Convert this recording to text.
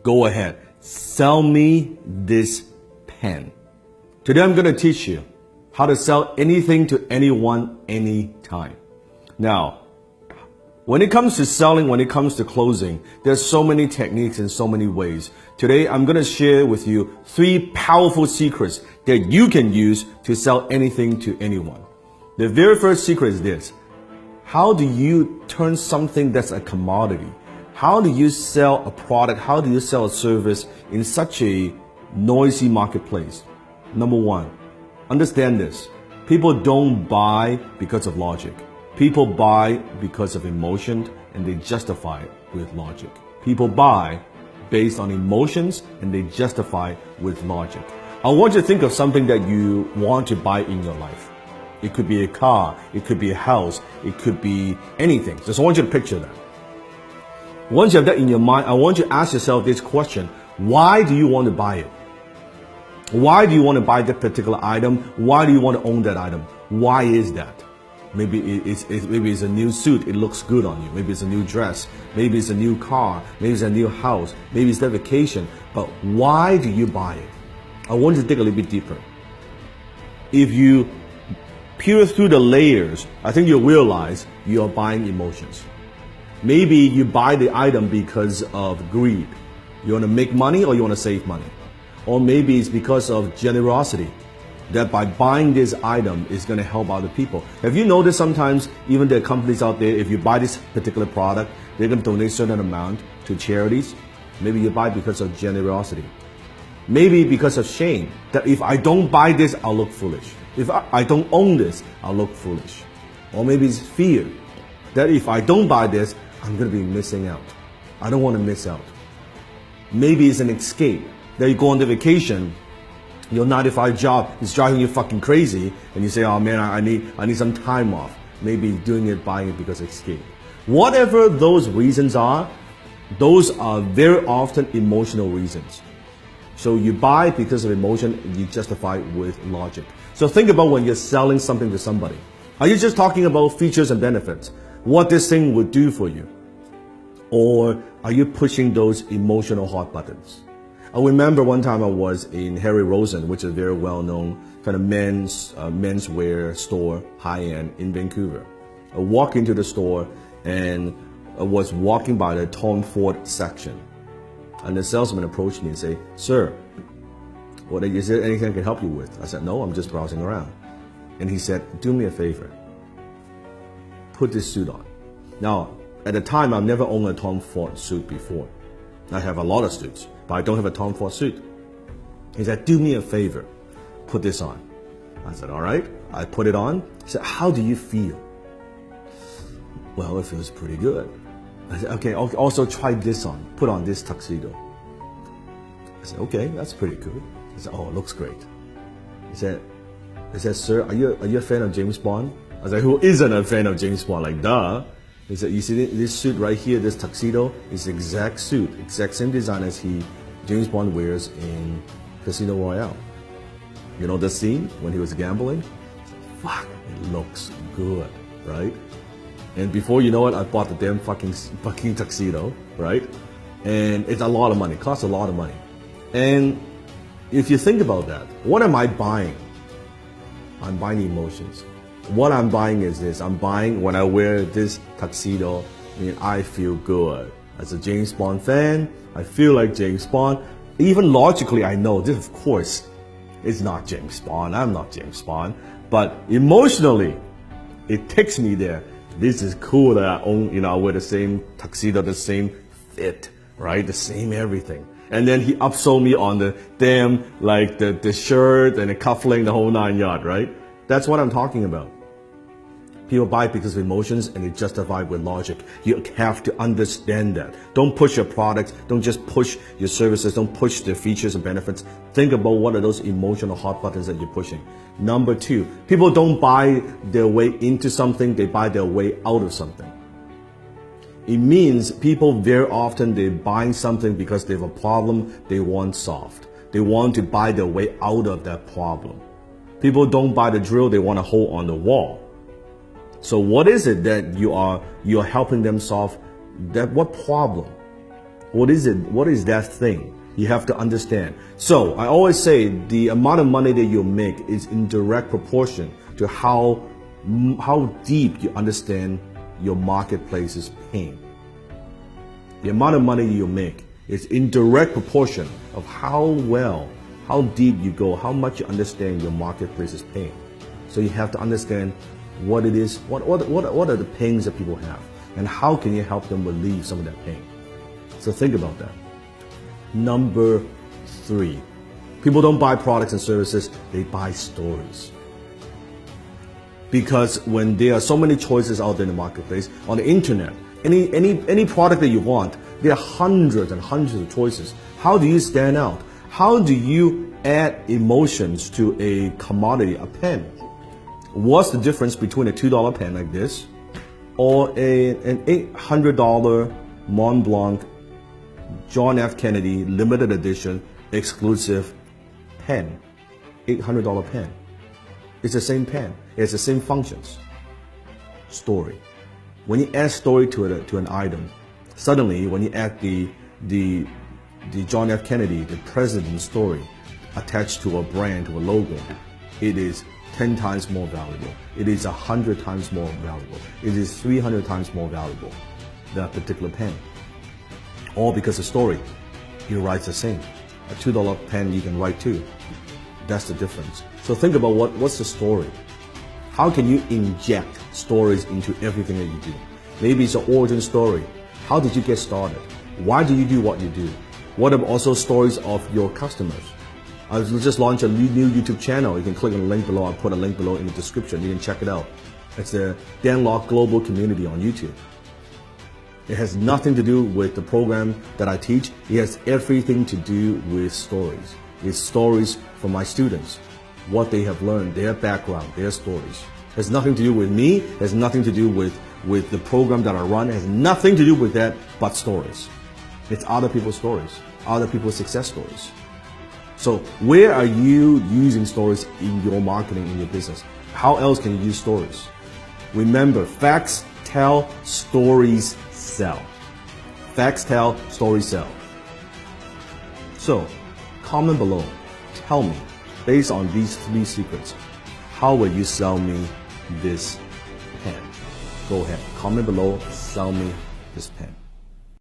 go ahead, sell me this pen. Today I'm going to teach you how to sell anything to anyone, anytime. Now, when it comes to selling, when it comes to closing, there's so many techniques and so many ways. Today, I'm going to share with you 3 powerful secrets that you can use to sell anything to anyone. The very first secret is this. How do you turn something that's a commodity? How do you sell a product? How do you sell a service in such a noisy marketplace? Number 1, understand this. People don't buy because of logic. People buy because of emotion, and they justify it with logic. People buy based on emotions, and they justify with logic. I want you to think of something that you want to buy in your life. It could be a car, it could be a house, it could be anything. Just want you to picture that. Once you have that in your mind, I want you to ask yourself this question. Why do you want to buy it? Why do you want to buy that particular item? Why do you want to own that item? Why is that? Maybe it's a new suit, it looks good on you. Maybe it's a new dress. Maybe it's a new car. Maybe it's a new house. Maybe it's that vacation. But why do you buy it? I want you to dig a little bit deeper. If you peer through the layers, I think you'll realize you're buying emotions. Maybe you buy the item because of greed. You want to make money or you want to save money. Or maybe it's because of generosity, that by buying this item is going to help other people. Have you noticed sometimes even there are companies out there, if you buy this particular product, they're going to donate a certain amount to charities? Maybe you buy because of generosity. Maybe because of shame, that if I don't buy this, I'll look foolish. If I don't own this, I'll look foolish. Or maybe it's fear, that if I don't buy this, I'm going to be missing out. I don't want to miss out. Maybe it's an escape, that you go on the vacation, your 9-to-5 job is driving you fucking crazy, and you say, oh man, I need some time off. Maybe doing it, buying it because of escape. Whatever those reasons are, those are very often emotional reasons. So you buy because of emotion, and you justify with logic. So think about when you're selling something to somebody. Are you just talking about features and benefits? What this thing would do for you? Or are you pushing those emotional hot buttons? I remember one time I was in Harry Rosen, which is a very well-known kind of menswear store, high-end in Vancouver. I walked into the store and I was walking by the Tom Ford section. And the salesman approached me and said, sir, is there anything I can help you with? I said, no, I'm just browsing around. And he said, do me a favor. Put this suit on. Now, at the time, I've never owned a Tom Ford suit before. I have a lot of suits, but I don't have a Tom Ford suit. He said, do me a favor, put this on. I said, all right. I put it on. He said, how do you feel? Well, it feels pretty good. I said, okay, also try this on. Put on this tuxedo. I said, okay, that's pretty good. He said, oh, it looks great. He said, sir, are you a fan of James Bond? I was like, who isn't a fan of James Bond? Like, duh. He said, you see this suit right here, this tuxedo, is the exact suit, exact same design as James Bond wears in Casino Royale. You know the scene when he was gambling? Fuck, it looks good, right? And before you know it, I bought the damn fucking tuxedo, right? And it's a lot of money, costs a lot of money. And if you think about that, what am I buying? I'm buying emotions. What I'm buying is this. I'm buying when I wear this tuxedo, I feel good. As a James Bond fan, I feel like James Bond. Even logically, I know this, of course, is not James Bond. I'm not James Bond. But emotionally, it takes me there. This is cool that I own, I wear the same tuxedo, the same fit, right? The same everything. And then he upsold me on the damn, like the shirt and the cufflink, the whole 9 yards, right? That's what I'm talking about. People buy because of emotions and they justify with logic. You have to understand that. Don't push your products. Don't just push your services. Don't push the features and benefits. Think about what are those emotional hot buttons that you're pushing. Number 2, people don't buy their way into something. They buy their way out of something. It means people very often, they're buying something because they have a problem they want solved. They want to buy their way out of that problem. People don't buy the drill, they want a hole on the wall. So what is it that you're helping them solve? What problem? What is it? What is that thing? You have to understand. So I always say the amount of money that you make is in direct proportion to how deep you understand your marketplace's pain. The amount of money you make is in direct proportion of how deep you go, how much you understand your marketplace's pain. So you have to understand what it is, what are the pains that people have, and how can you help them relieve some of that pain. So think about that. Number 3, people don't buy products and services, they buy stories. Because when there are so many choices out there in the marketplace, on the internet, any product that you want, there are hundreds and hundreds of choices. How do you stand out? How do you add emotions to a commodity, a pen? What's the difference between a $2 pen like this or an $800 Mont Blanc John F. Kennedy limited edition exclusive pen? $800 pen. It's the same pen. It has the same functions. Story. When you add story to an item, suddenly when you add the John F. Kennedy, the president's story attached to a brand, to a logo, it is 10 times more valuable. It is 100 times more valuable. It is 300 times more valuable, that particular pen. All because the story, it writes the same. A $2 pen you can write too. That's the difference. So think about what's the story? How can you inject stories into everything that you do? Maybe it's an origin story. How did you get started? Why do you do what you do? What about also stories of your customers? I just launched a new YouTube channel. You can click on the link below. I'll put a link below in the description. You can check it out. It's the Dan Lok Global Community on YouTube. It has nothing to do with the program that I teach. It has everything to do with stories. It's stories from my students, what they have learned, their background, their stories. It has nothing to do with me. It has nothing to do with the program that I run. It has nothing to do with that but stories. It's other people's stories, other people's success stories. So where are you using stories in your marketing, in your business? How else can you use stories? Remember, facts tell, stories sell. Facts tell, stories sell. So comment below. Tell me, based on these 3 secrets, how will you sell me this pen? Go ahead, comment below, sell me this pen.